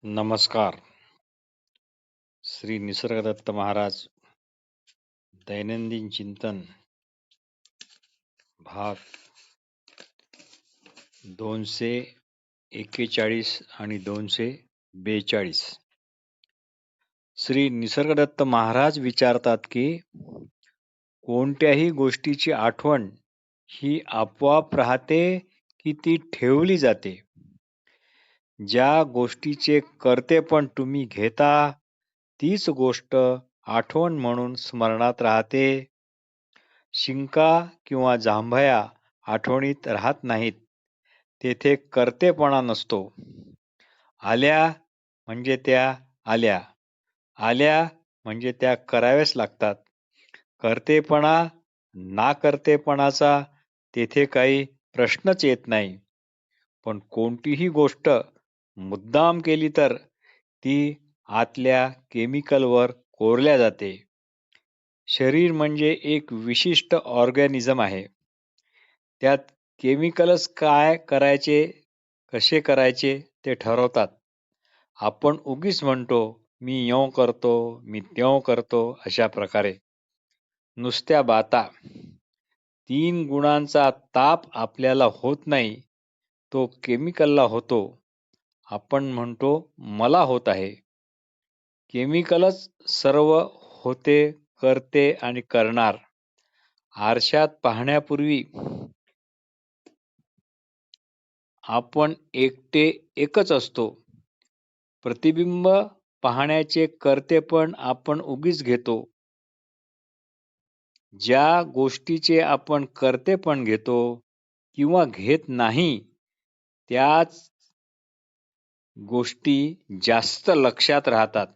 नमस्कार. श्री निसर्गदत्त महाराज दैनंदिन चिंतन भाग 241 आणि 242. श्री निसर्गदत्त महाराज विचारतात की कोणत्याही गोष्टीची आठवण ही आपोआप राहते की ती ठेवली जाते. ज्या गोष्टीचे कर्तेपण तुम्ही घेता तीच गोष्ट आठवण म्हणून स्मरणात राहते. शिंका किंवा जांभया आठवणीत राहत नाहीत. तेथे कर्तेपणा नसतो. आल्या म्हणजे त्या आल्या, आल्या म्हणजे त्या कराव्याच लागतात. कर्तेपणा नाकर्तेपणाचा तेथे काही प्रश्नच येत नाही. पण कोणतीही गोष्ट मुद्दाम केली तर ती आतल्या केमिकलवर कोरल्या जाते. शरीर म्हणजे एक विशिष्ट ऑर्गॅनिझम आहे. त्यात केमिकलच काय करायचे, कसे करायचे ते ठरवतात. आपण उगीच म्हणतो मी यों करतो, मी त्यों करतो अशा प्रकारे. नुसत्या बाता. 3 गुणांचा ताप आपल्याला होत नाही, तो केमिकलला होतो. आपण म्हणतो मला होत आहे. केमिकलच सर्व होते, करते आणि करणार. आरशात पाहण्यापूर्वी आपण एकच असतो. प्रतिबिंब पाहण्याचे कर्तेपण आपण उगीच घेतो. ज्या गोष्टीचे आपण कर्तेपण घेतो किंवा घेत नाही त्याच गोष्टी जास्त लक्षात राहतात.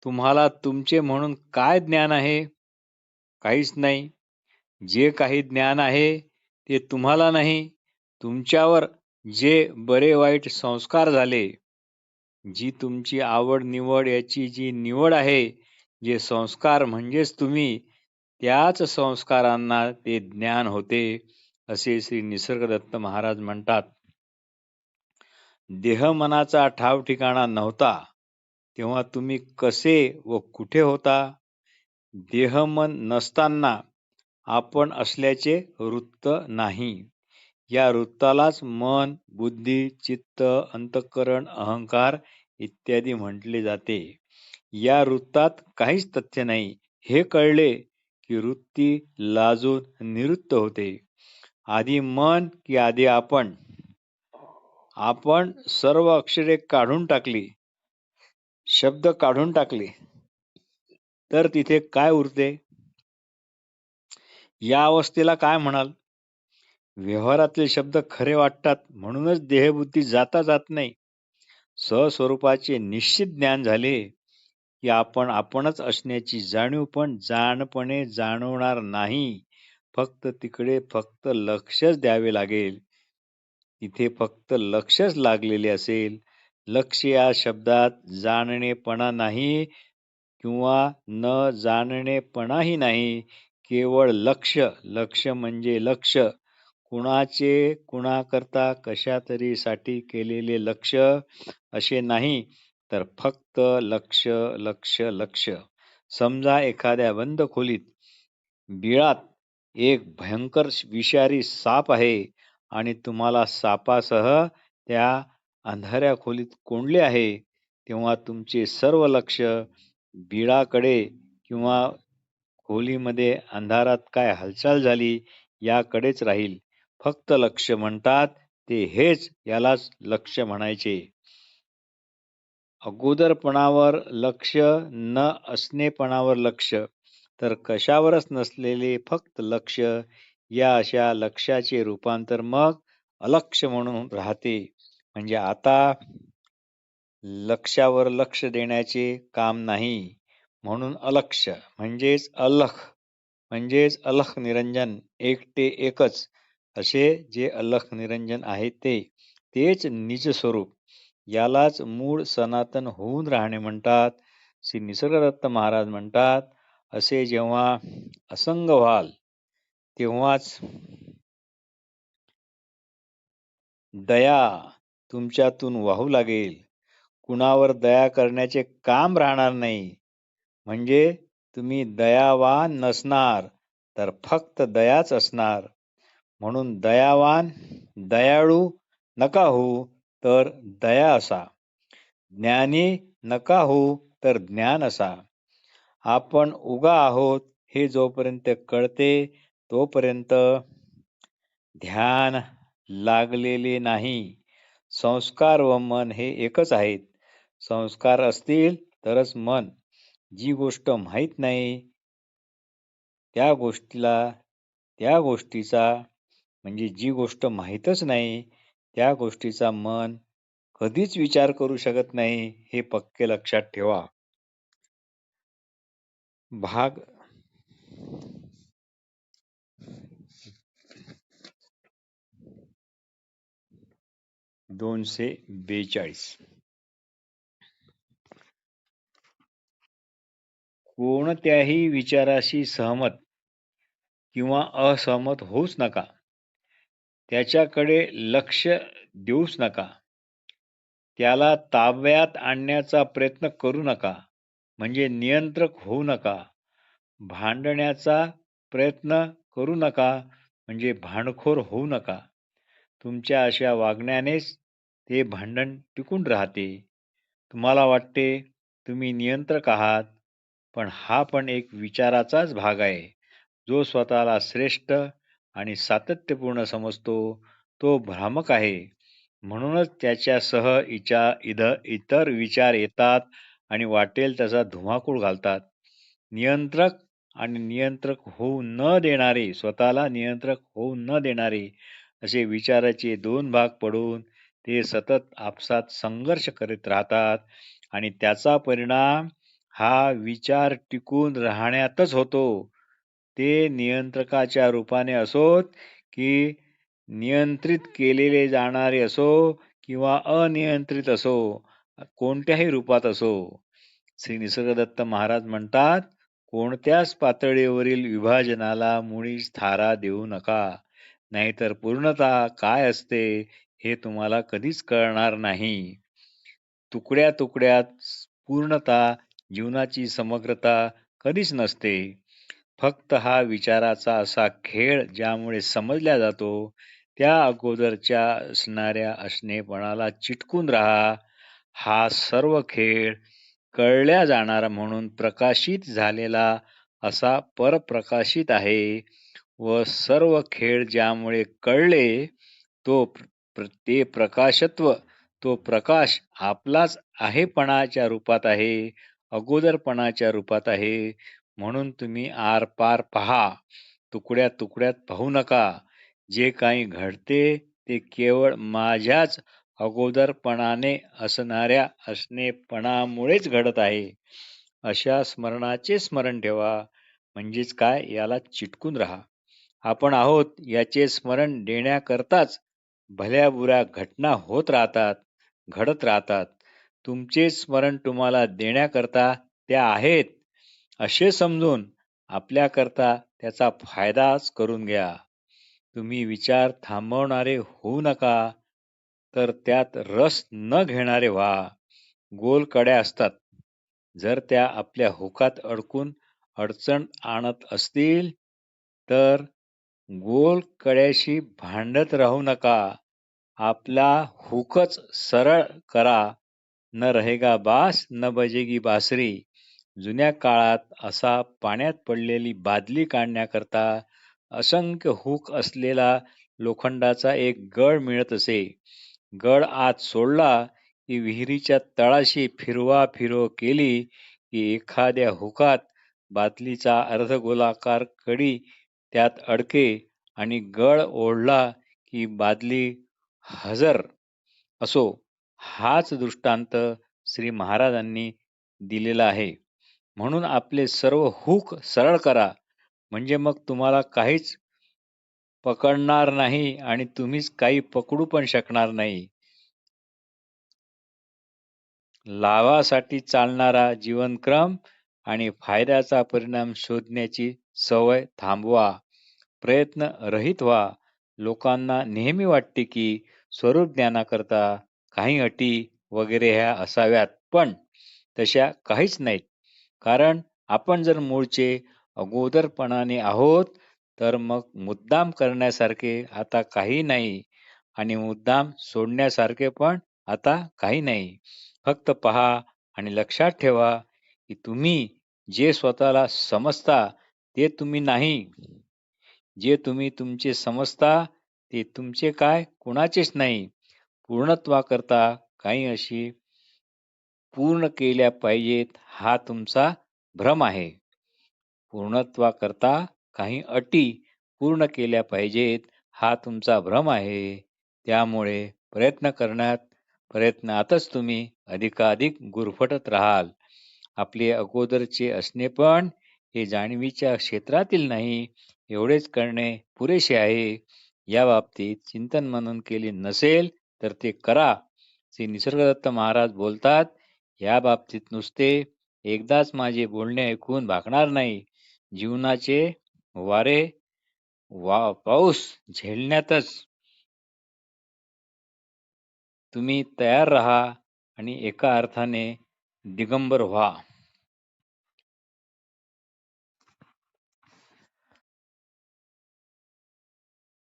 तुम्हाला तुमचे म्हणून काय ज्ञान आहे? काहीच नाही. जे काही ज्ञान आहे ते तुम्हाला नाही, तुमच्यावर जे बरे वाईट संस्कार झाले, जी तुमची आवड निवड याची जी निवड आहे, जे संस्कार म्हणजेच तुम्ही, त्याच संस्कारांना ते ज्ञान होते, असे श्री निसर्गदत्त महाराज म्हणतात. देह मनाचा ठाव ठिकाणा नव्हता तेव्हा तुम्ही कसे व कुठे होता? देह मन नसताना आपण असल्याचे वृत्त नाही. या वृत्तालाच मन, बुद्धी, चित्त, अंतःकरण, अहंकार इत्यादी म्हटले जाते. या वृत्तात काहीच तथ्य नाही. हे कळले की वृत्ती लाजून निवृत्त होते. आधी मन की आधी आपण? आपण सर्व अक्षरे काढून टाकली, शब्द काढून टाकले, तर तिथे काय उरते? या अवस्थेला काय म्हणाल? व्यवहारातले शब्द खरे वाटतात म्हणूनच देहबुद्धी जात नाही. स्वस्वरूपाचे निश्चित ज्ञान झाले की आपण आपणच असण्याची जाणीव पण जाणपणे जाणवणार नाही. तिकडे फक्त लक्षच द्यावे लागेल. तिथे फक्त लक्षच लागलेले असेल. लक्ष या शब्दात जाणणेपणा नाही किंवा न जाणणेपणाही नाही. केवळ लक्ष. लक्ष म्हणजे लक्ष. कुणाचे, कुणाकरता, कशा तरी साठी केलेले लक्ष असे नाही, तर फक्त लक्ष लक्ष लक्ष. समजा एखाद्या बंद खोलीत बिळात एक भयंकर विषारी साप आहे आणि तुम्हाला सापासह त्या अंधाऱ्या खोलीत कोंडले आहे, तेव्हा तुमचे सर्व लक्ष बिळाकडे किंवा खोलीमध्ये अंधारात काय हालचाल झाली याकडेच राहील. फक्त लक्ष म्हणतात ते हेच, यालाच लक्ष म्हणायचे. अगोदरपणावर लक्ष, न असणेपणावर लक्ष, तर कशावरच नसलेले फक्त लक्ष, या अशा लक्षाचे रूपांतर मग अलक्ष म्हणून राहते. म्हणजे आता लक्षावर लक्ष देण्याचे काम नाही, म्हणून अलक्ष म्हणजेच अलख, म्हणजेच अलख निरंजन, एकच असे जे अलख निरंजन आहे तेच निज स्वरूप, यालाच मूळ सनातन होऊन राहणे म्हणतात. श्री निसर्गदत्त महाराज म्हणतात, असे जेव्हा असंग व्हाल तेव्हाच दया तुमच्यातून वाहू लागेल. कुणावर दया करण्याचे काम राहणार नाही. म्हणजे तुम्ही दयावान नसणार, तर फक्त दयाच असणार. म्हणून दयावान, दयाळू नका होऊ, तर दया असा. ज्ञानी नका होऊ, तर ज्ञान असा. आपण उगा आहोत हे जोपर्यंत कळते, तोपर्यंत ध्यान लागलेले नाही. संस्कार व मन हे एकच आहेत. संस्कार असतील तरच मन. जी गोष्ट माहीत नाही त्या गोष्टीचा म्हणजे जी गोष्ट माहीतच नाही त्या गोष्टीचा मन कधीच विचार करू शकत नाही, हे पक्के लक्षात ठेवा. भाग 242. कोणत्याही विचाराशी सहमत किंवा असहमत होऊच नका. त्याच्याकडे लक्ष देऊच नका. त्याला ताब्यात आणण्याचा प्रयत्न करू नका, म्हणजे नियंत्रक होऊ नका. भांडण्याचा प्रयत्न करू नका, म्हणजे भांडखोर होऊ नका. तुमच्या अशा वागण्यानेच ते भांडण टिकून राहते. तुम्हाला वाटते तुम्ही नियंत्रक आहात, पण हा पण एक विचाराचाच भाग आहे. जो स्वतःला श्रेष्ठ आणि सातत्यपूर्ण समजतो तो भ्रामक आहे. म्हणूनच त्याच्यासह इतर विचार येतात आणि वाटेल तसा धुमाकूळ घालतात. नियंत्रक आणि नियंत्रक होऊ न देणारे, स्वतःला नियंत्रक होऊ न देणारे असे विचाराचे दोन भाग पडून ते सतत आपसात संघर्ष करीत राहतात आणि त्याचा परिणाम हा विचार टिकून राहण्यातच होतो. ते नियंत्रकाच्या रूपाने असोत की नियंत्रित केलेले जाणारे असो किंवा अनियंत्रित असो, कोणत्याही रूपात असो. श्री निसर्गदत्त महाराज म्हणतात, कोणत्याच पातळीवरील विभाजनाला मुळीच थारा देऊ नका, नाहीतर पूर्णता काय असते हे तुम्हाला कधीच कळणार नाही. तुकड्या तुकड्यात पूर्णता, जीवनाची समग्रता कधीच नसते. फक्त हा विचाराचा असा खेळ ज्यामुळे समजला जातो, त्या अगोदरच्या असणाऱ्या असणेपणाला चिटकून राहा. हा सर्व खेळ कळल्या जाणारा म्हणून प्रकाशित झालेला असा परप्रकाशित आहे व सर्व खेळ ज्यामुळे कळले ते प्रकाशत्व, तो प्रकाश आपलाच आहेपणाच्या रूपात आहे, अगोदरपणाच्या रूपात आहे. म्हणून तुम्ही आरपार पहा, तुकड्या तुकड्यात पाहू नका. जे काही घडते ते केवळ माझ्याच अगोदरपणाने असणाऱ्या असणेपणामुळेच घडत आहे. अशा स्मरणाचे स्मरण ठेवा. म्हणजेच काय, याला चिटकून राहा. आपण आहोत याचे स्मरण देण्याकरताच भल्या बुऱ्या घटना होत राहतात, घडत राहतात. तुमचे स्मरण तुम्हाला देण्याकरता त्या आहेत असे समजून आपल्याकरता त्याचा फायदाच करून घ्या. तुम्ही विचार थांबवणारे होऊ नका, तर त्यात रस न घेणारे व्हा. गोल कड्या असतात, जर त्या आपल्या हुकात अडकून अडचण आणत असतील तर गोल कड्याशी भांडत राहू नका. आपला हुकच सरळ करा. न रहेगा बास न बजेगी बासरी. जुन्या काळात असा पाण्यात पडलेली बादली काढण्याकरता असंख्य हुक असलेला लोखंडाचा एक गळ मिळत असे. गळ आत सोडला की विहिरीच्या तळाशी फिरवा केली की एखाद्या हुकात बादलीचा अर्धगोलाकार कडी त्यात अडके आणि गळ ओढला की बादली हजर असो. हाच दृष्टांत श्री महाराजांनी दिलेला आहे. म्हणून आपले सर्व हुक सरळ करा, म्हणजे मग तुम्हाला काहीच पकडणार नाही आणि तुम्हीच काही पकडू पण शकणार नाही. लाभासाठी चालणारा जीवनक्रम आणि फायद्याचा परिणाम शोधण्याची सवय थांबवा. प्रयत्न रहित व्हा. लोकांना नेहमी वाटते की स्वरूप ज्ञानाकरता काही अटी वगैरे ह्या असाव्यात, पण तशा काहीच नाहीत. कारण आपण जर मूळचे अगोदरपणाने आहोत, तर मग मुद्दाम करण्यासारखे आता काही नाही आणि मुद्दाम सोडण्यासारखे पण आता काही नाही. फक्त पहा आणि लक्षात ठेवा, की तुम्ही जे स्वतःला समजता ते तुम्ही नाही. जे तुम्ही तुमचे समजता ते तुमचे काय कुणाचेच नाही. पूर्णत्वाकरता काही अशी पूर्ण केल्या पाहिजेत हा तुमचा भ्रम आहे. पूर्णत्वाकरता काही अटी पूर्ण केल्या पाहिजेत हा तुमचा भ्रम आहे. त्यामुळे प्रयत्नातच तुम्ही अधिकाधिक गुरफटत राहाल. आपले अगोदरचे असणे पण हे जाणीवीच्या क्षेत्रातील नाही, एवढेच करणे पुरेसे आहे. या बाबतीत चिंतन मनन केले नसेल तर ते करा. श्री निसर्गदत्त महाराज बोलतात, या बाबतीत नुसते एकदाच माझे बोलणे ऐकून भागणार नाही. जीवनाचे वारे पाऊस झेलण्यातच तुम्ही तयार राहा आणि एका अर्थाने दिगंबर व्हा.